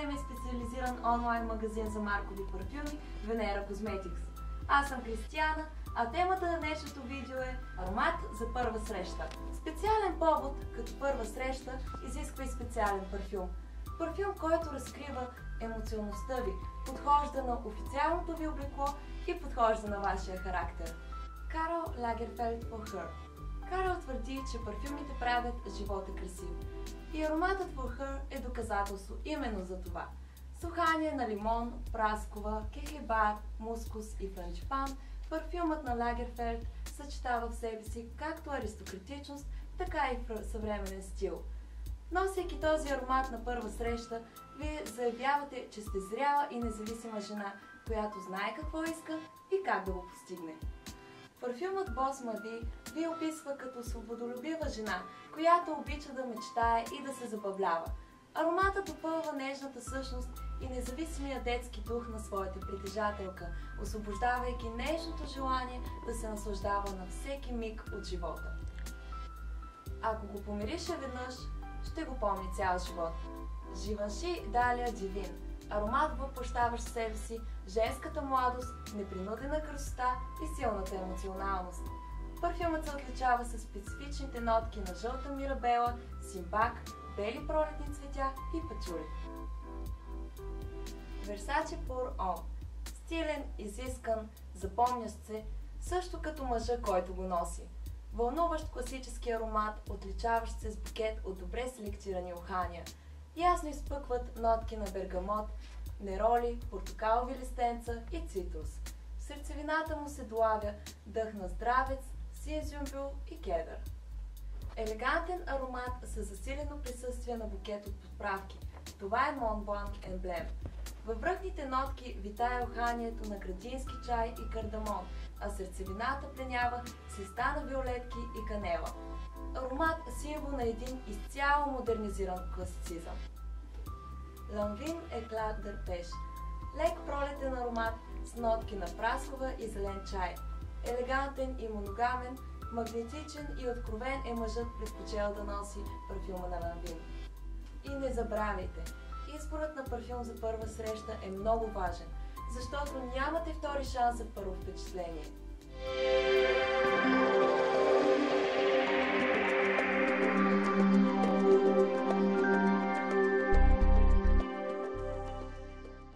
най-големия специализиран онлайн магазин за маркови парфюми Venera Cosmetics. Аз съм Кристияна, а темата на днешното видео е аромат за първа среща. Специален повод като първа среща изисква и специален парфюм. Парфюм, който разкрива емоционалността ви, подхожда на официалното ви облекло и подхожда на вашия характер. Карл Лагерфелд for Her. Карл твърди, че парфюмите правят живота красив. И ароматът for Her е доказателство именно за това. С ухание на лимон, праскова, кехлебар, мускус и франжипан, парфюмът на Лагерфелд съчетава в себе си както аристократичност, така и съвременен стил. Носейки този аромат на първа среща, вие заявявате, че сте зряла и независима жена, която знае какво иска и как да го постигне. Парфюмът Boss Mavi ви описва като свободолюбива жена, която обича да мечтае и да се забавлява. Ароматът допълва нежната същност и независимия детски дух на своята притежателка, освобождавайки нежното желание да се наслаждава на всеки миг от живота. Ако го помирише веднъж, ще го помни цял живот. Живанши Далия Дивин. Аромат, въплъщаващ в себе си женската младост, непринудена красота и силната емоционалност. Парфюмът се отличава с специфичните нотки на жълта мирабела, симбак, бели пролетни цветя и пачули. Versace Pour Homme. Стилен, изискан, запомнящ се, също като мъжа, който го носи. Вълнуващ класически аромат, отличаващ се с букет от добре селектирани ухания. Ясно изпъкват нотки на бергамот, нероли, портокалови листенца и цитрус. В сърцевината му се долавя дъх на здравец, синзюмбюл и кедър. Елегантен аромат със засилено присъствие на букет от подправки. Това е Mont Blanc емблем. Във връхните нотки витае уханието на градински чай и кардамон, а сърцевината пленява с листа на виолетки и канела. Аромат символ на един изцяло модернизиран класицизъм. Lanvin Eclat d'Arpège. Лек пролетен аромат с нотки на праскова и зелен чай. Елегантен и моногамен, магнетичен и откровен е мъжът, предпочел да носи парфюма на Lanvin. И не забравяйте, изборът на парфюм за първа среща е много важен, защото нямате втори шанс за първо впечатление.